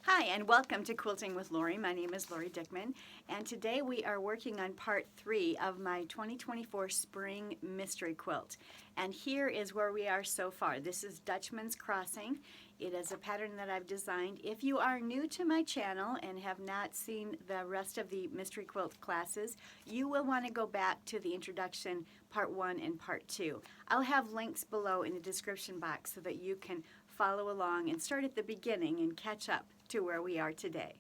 Hi, and welcome to Quilting with Lori. My name is Lori Dutchman, and today we are working on part 3 of my 2024 Spring Mystery Quilt. And here is where we are so far. This is Dutchman's Crossing. It is a pattern that I've designed. If you are new to my channel and have not seen the rest of the Mystery Quilt classes, you will want to go back to the introduction, part 1 and part 2. I'll have links below in the description box so that you can follow along and start at the beginning and catch up to where we are today.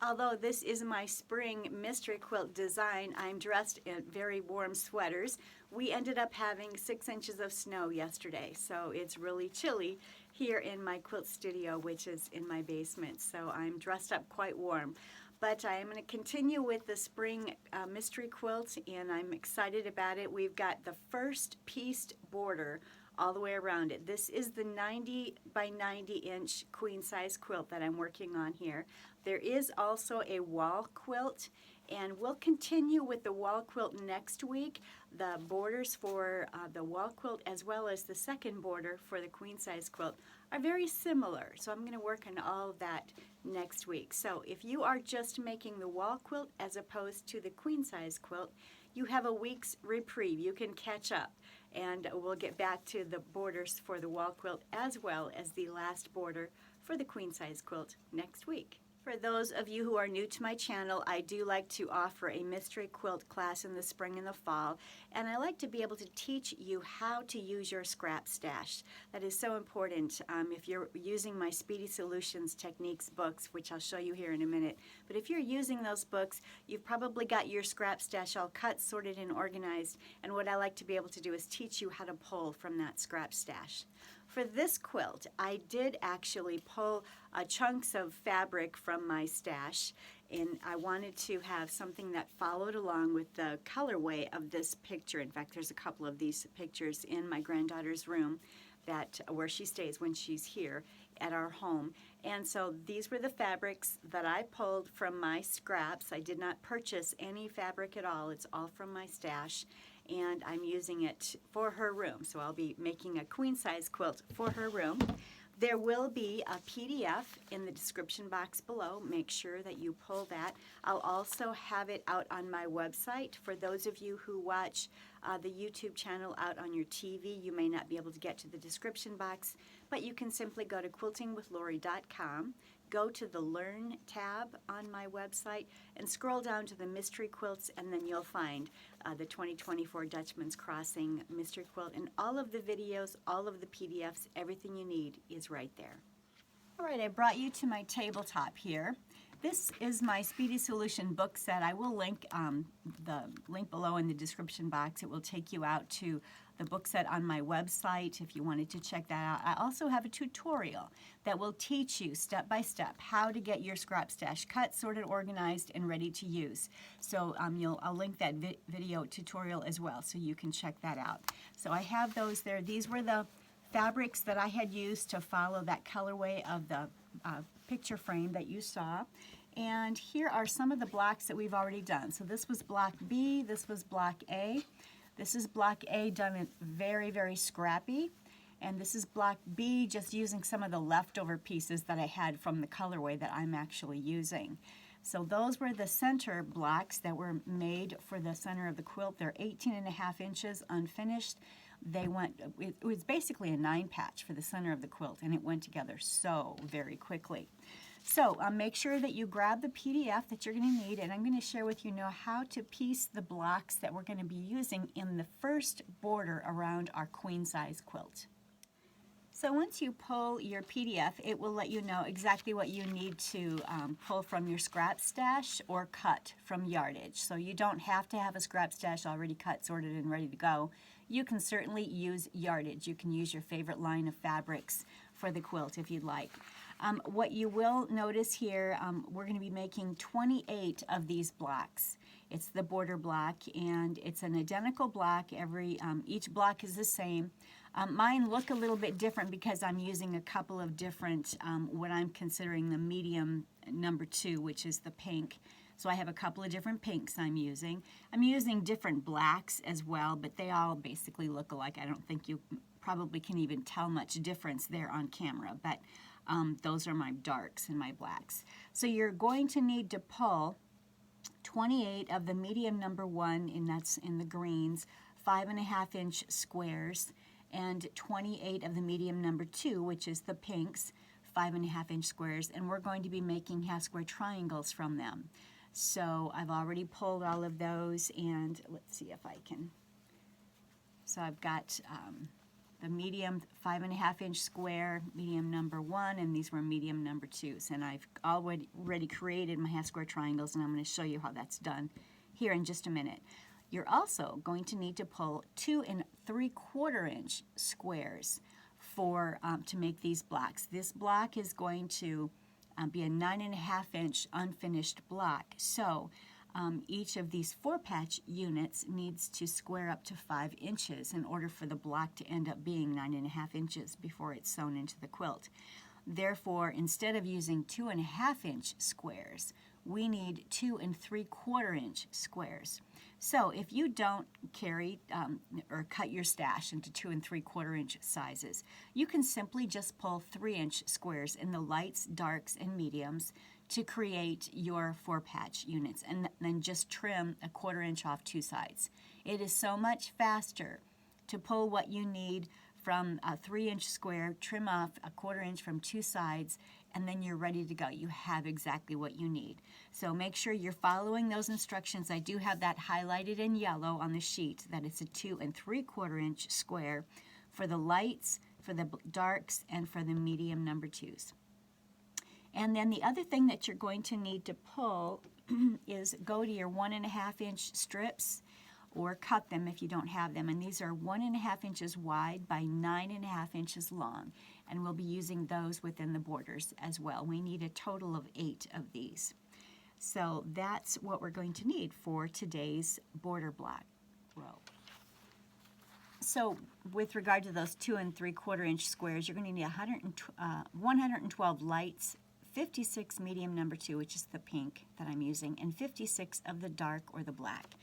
Although this is my spring mystery quilt design, I'm dressed in very warm sweaters. We ended up having 6 inches of snow yesterday, so it's really chilly here in my quilt studio, which is in my basement, so I'm dressed up quite warm. But I'm going to continue with the spring mystery quilt, and I'm excited about it. We've got the first pieced border all the way around it. This is the 90 by 90 inch queen size quilt that I'm working on here. There is also a wall quilt, and we'll continue with the wall quilt next week. The borders for the wall quilt as well as the second border for the queen size quilt are very similar, so I'm going to work on all of that next week. So if you are just making the wall quilt as opposed to the queen size quilt, you have a week's reprieve. You can catch up, and we'll get back to the borders for the wall quilt as well as the last border for the queen size quilt next week. For those of you who are new to my channel, I do like to offer a mystery quilt class in the spring and the fall, and I like to be able to teach you how to use your scrap stash. That is so important if you're using my Speedy Solutions Techniques books, which I'll show you here in a minute. But if you're using those books, you've probably got your scrap stash all cut, sorted, and organized, and what I like to be able to do is teach you how to pull from that scrap stash. For this quilt, I did actually pull chunks of fabric from my stash, and I wanted to have something that followed along with the colorway of this picture. In fact, there's a couple of these pictures in my granddaughter's room where she stays when she's here at our home. And so these were the fabrics that I pulled from my scraps. I did not purchase any fabric at all. It's all from my stash, and I'm using it for her room. So I'll be making a queen size quilt for her room. There will be a PDF in the description box below. Make sure that you pull that. I'll also have it out on my website. For those of you who watch the YouTube channel out on your TV, you may not be able to get to the description box, but you can simply go to quiltingwithlori.com, go to the Learn tab on my website, and scroll down to the Mystery Quilts, and then you'll find the 2024 Dutchman's Crossing Mystery Quilt, and all of the videos, all of the PDFs, everything you need is right there. All right, I brought you to my tabletop here. This is my Speedy Solution book set. I will link the link below in the description box. It will take you out to the book set on my website if you wanted to check that out. I also have a tutorial that will teach you step by step how to get your scrap stash cut, sorted, organized, and ready to use. So I'll link that video tutorial as well, so you can check that out. So I have those there. These were the fabrics that I had used to follow that colorway of the picture frame that you saw. And here are some of the blocks that we've already done. So this was block B, this was block A. This is block A done in very, very scrappy. And this is block B, just using some of the leftover pieces that I had from the colorway that I'm actually using. So those were the center blocks that were made for the center of the quilt. They're 18.5 inches unfinished. It was basically a 9-patch for the center of the quilt, and it went together so very quickly. So make sure that you grab the PDF that you're going to need, and I'm going to share with you now how to piece the blocks that we're going to be using in the first border around our queen size quilt. So once you pull your PDF, it will let you know exactly what you need to pull from your scrap stash or cut from yardage. So you don't have to have a scrap stash already cut, sorted, and ready to go. You can certainly use yardage. You can use your favorite line of fabrics for the quilt if you'd like. What you will notice here, we're going to be making 28 of these blocks. It's the border block, and it's an identical block. Each block is the same. Mine look a little bit different because I'm using a couple of different, what I'm considering the medium number 2, which is the pink. So I have a couple of different pinks I'm using. I'm using different blacks as well, but they all basically look alike. I don't think you probably can even tell much difference there on camera, but Those are my darks and my blacks. So you're going to need to pull 28 of the medium number 1, and that's in the greens, 5.5-inch squares, and 28 of the medium number 2, which is the pinks, 5.5-inch squares, and we're going to be making half square triangles from them. So I've already pulled all of those, and let's see if I can. So I've got the medium 5.5-inch square, medium number 1, and these were medium number 2s. And I've already created my half square triangles, and I'm going to show you how that's done here in just a minute. You're also going to need to pull 2 3/4-inch squares for to make these blocks. This block is going to be a 9.5-inch unfinished block. So each of these 4-patch units needs to square up to 5 inches in order for the block to end up being 9.5 inches before it's sewn into the quilt. Therefore, instead of using 2.5-inch squares, we need 2 3/4-inch squares. So if you don't carry or cut your stash into 2 3/4-inch sizes, you can simply just pull 3-inch squares in the lights, darks, and mediums to create your 4-patch units, and then just trim 1/4 inch off 2 sides. It is so much faster to pull what you need from a 3-inch square, trim off 1/4 inch from 2 sides, and then you're ready to go. You have exactly what you need. So make sure you're following those instructions. I do have that highlighted in yellow on the sheet, that it's a 2 3/4-inch square for the lights, for the darks, and for the medium number 2s. And then the other thing that you're going to need to pull is go to your 1.5-inch strips, or cut them if you don't have them. And these are 1.5 inches wide by 9.5 inches long. And we'll be using those within the borders as well. We need a total of 8 of these. So that's what we're going to need for today's border block row. So with regard to those 2 3/4-inch squares, you're going to need 112 lights, 56 medium number 2, which is the pink that I'm using, and 56 of the dark or the black.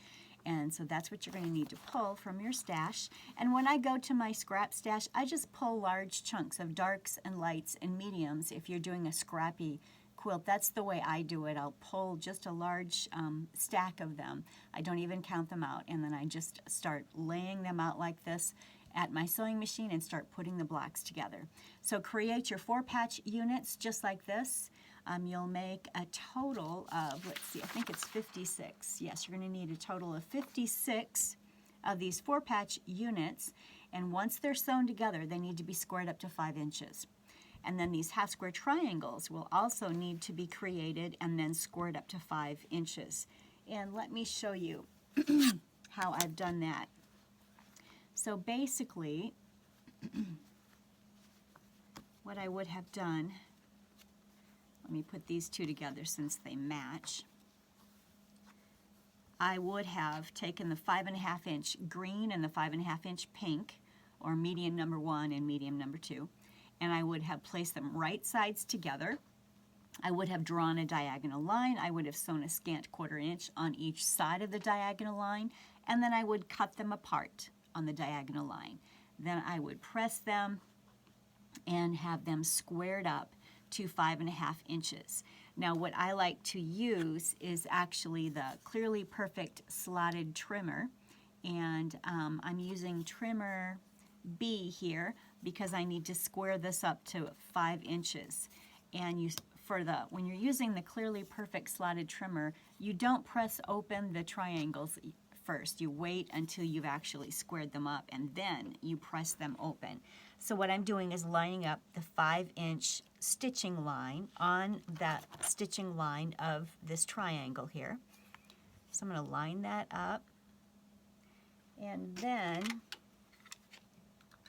And so that's what you're going to need to pull from your stash. And when I go to my scrap stash, I just pull large chunks of darks and lights and mediums. If you're doing a scrappy quilt, that's the way I do it. I'll pull just a large stack of them. I don't even count them out. And then I just start laying them out like this at my sewing machine and start putting the blocks together. So create your 4-patch units just like this. You'll make a total of, let's see, I think it's 56. Yes, you're going to need a total of 56 of these 4-patch units, and once they're sewn together, they need to be squared up to 5 inches. And then these half square triangles will also need to be created and then squared up to 5 inches. And let me show you how I've done that. So basically, what I would have done, let me put these two together since they match. I would have taken the 5.5-inch green and the 5.5-inch pink, or medium number 1 and medium number 2, and I would have placed them right sides together. I would have drawn a diagonal line. I would have sewn a scant 1/4 inch on each side of the diagonal line, and then I would cut them apart on the diagonal line. Then I would press them and have them squared up to 5.5 inches. Now what I like to use is actually the Clearly Perfect slotted trimmer, and I'm using trimmer B here because I need to square this up to 5 inches. And when you're using the Clearly Perfect slotted trimmer, you don't press open the triangles first. You wait until you've actually squared them up, and then you press them open. So what I'm doing is lining up the 5-inch stitching line on that stitching line of this triangle here. So I'm going to line that up, and then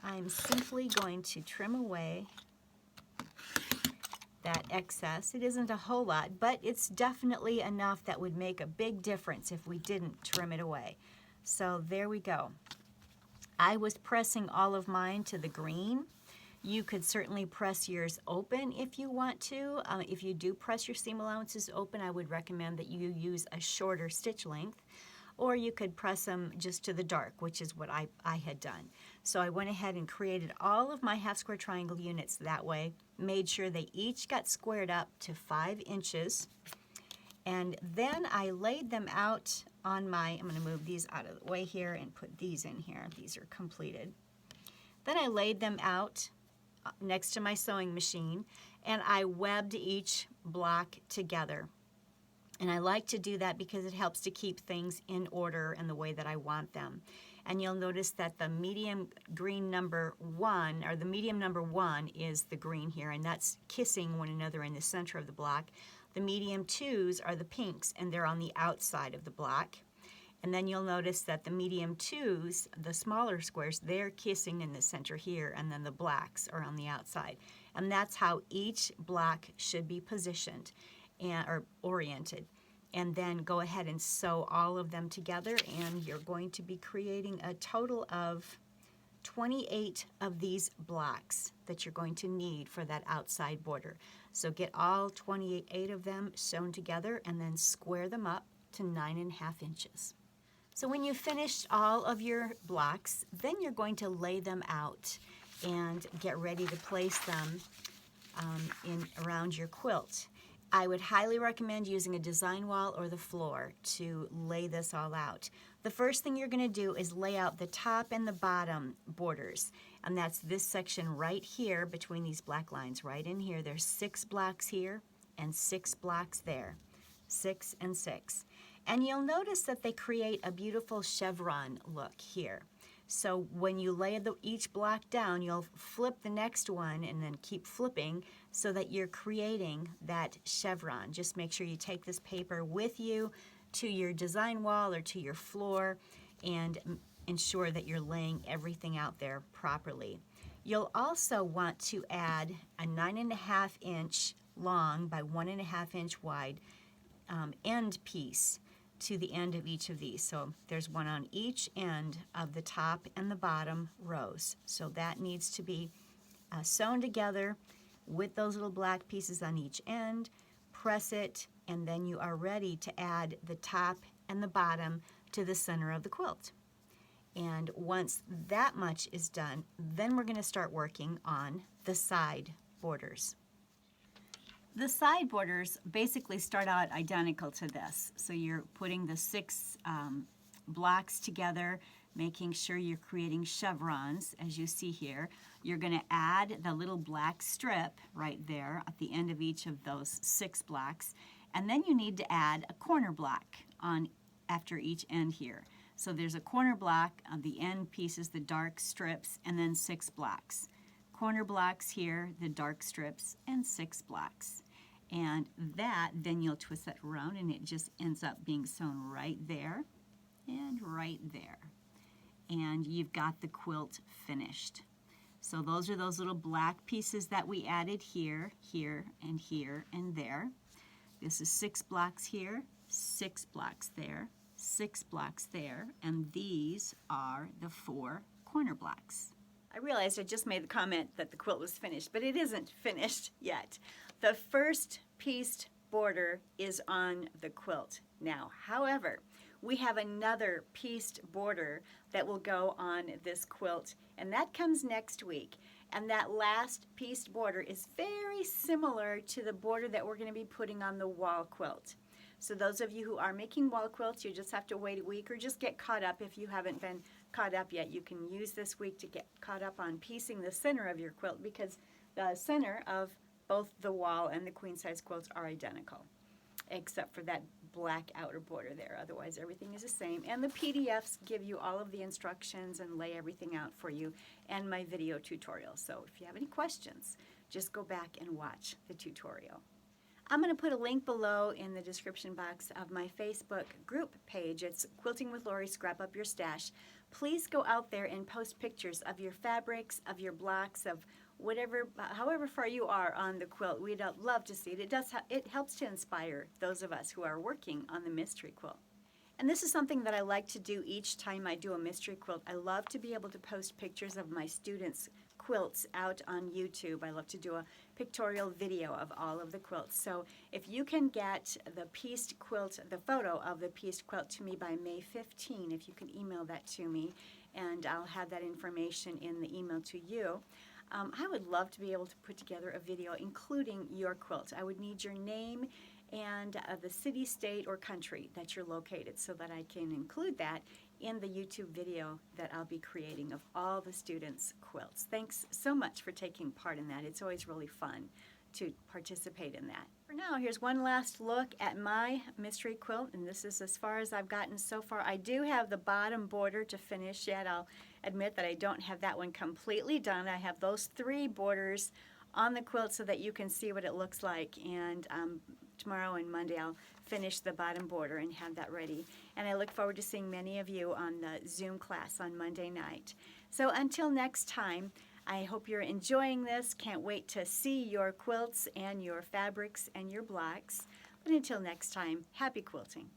I'm simply going to trim away that excess. It isn't a whole lot, but it's definitely enough that would make a big difference if we didn't trim it away. So there we go. I was pressing all of mine to the green. You could certainly press yours open if you want to. If you do press your seam allowances open, I would recommend that you use a shorter stitch length, or you could press them just to the dark, which is what I had done. So I went ahead and created all of my half square triangle units that way, made sure they each got squared up to 5 inches, and then I laid them out on my, I'm going to move these out of the way here and put these in here. These are completed. Then I laid them out next to my sewing machine, and I webbed each block together. And I like to do that because it helps to keep things in order and the way that I want them. And you'll notice that the medium green number 1, or the medium number 1 is the green here, and that's kissing one another in the center of the block. The medium 2s are the pinks, and they're on the outside of the block. And then you'll notice that the medium 2s, the smaller squares, they're kissing in the center here, and then the blacks are on the outside. And that's how each block should be positioned or oriented. And then go ahead and sew all of them together, and you're going to be creating a total of 28 of these blocks that you're going to need for that outside border. So get all 28 of them sewn together and then square them up to 9.5 inches. So when you've finished all of your blocks, then you're going to lay them out and get ready to place them around your quilt. I would highly recommend using a design wall or the floor to lay this all out. The first thing you're going to do is lay out the top and the bottom borders, and that's this section right here between these black lines. Right in here, there's 6 blocks here and 6 blocks there, 6 and 6. And you'll notice that they create a beautiful chevron look here. So when you lay each block down, you'll flip the next one and then keep flipping so that you're creating that chevron. Just make sure you take this paper with you to your design wall or to your floor and ensure that you're laying everything out there properly. You'll also want to add a 9.5 inch long by 1.5 inch wide end piece to the end of each of these. So there's one on each end of the top and the bottom rows. So that needs to be sewn together with those little black pieces on each end. Press it, and then you are ready to add the top and the bottom to the center of the quilt. And once that much is done, then we're going to start working on the side borders. The side borders basically start out identical to this. So you're putting the 6 blocks together, making sure you're creating chevrons, as you see here. You're going to add the little black strip right there at the end of each of those 6 blocks. And then you need to add a corner block on after each end here. So there's a corner block of the end pieces, the dark strips, and then 6 blocks. Corner blocks here, the dark strips, and 6 blocks. And that, then you'll twist that around and it just ends up being sewn right there and right there. And you've got the quilt finished. So those are those little black pieces that we added here, here, and here, and there. This is 6 blocks here, 6 blocks there, 6 blocks there, and these are the 4 corner blocks. I realized I just made the comment that the quilt was finished, but it isn't finished yet. The first pieced border is on the quilt now. However, we have another pieced border that will go on this quilt, and that comes next week. And that last pieced border is very similar to the border that we're going to be putting on the wall quilt. So those of you who are making wall quilts, you just have to wait a week or just get caught up. If you haven't been caught up yet, you can use this week to get caught up on piecing the center of your quilt, because the center of both the wall and the queen size quilts are identical, except for that black outer border there. Otherwise, everything is the same. And the PDFs give you all of the instructions and lay everything out for you, and my video tutorial. So if you have any questions, just go back and watch the tutorial. I'm going to put a link below in the description box of my Facebook group page. It's Quilting with Lori, Scrap Up Your Stash. Please go out there and post pictures of your fabrics, of your blocks, of whatever, however far you are on the quilt. We'd love to see it. It helps to inspire those of us who are working on the mystery quilt. And this is something that I like to do each time I do a mystery quilt. I love to be able to post pictures of my students' quilts out on YouTube. I love to do a pictorial video of all of the quilts. So if you can get the pieced quilt, the photo of the pieced quilt to me by May 15, if you can email that to me, and I'll have that information in the email to you. I would love to be able to put together a video including your quilt. I would need your name and the city, state, or country that you're located so that I can include that in the YouTube video that I'll be creating of all the students' quilts. Thanks so much for taking part in that. It's always really fun to participate in that. For now, here's one last look at my mystery quilt, and this is as far as I've gotten so far. I do have the bottom border to finish yet. I'll admit that I don't have that one completely done. I have those 3 borders on the quilt so that you can see what it looks like, and tomorrow and Monday I'll finish the bottom border and have that ready. And I look forward to seeing many of you on the Zoom class on Monday night. So until next time, I hope you're enjoying this. Can't wait to see your quilts and your fabrics and your blocks. But until next time, happy quilting.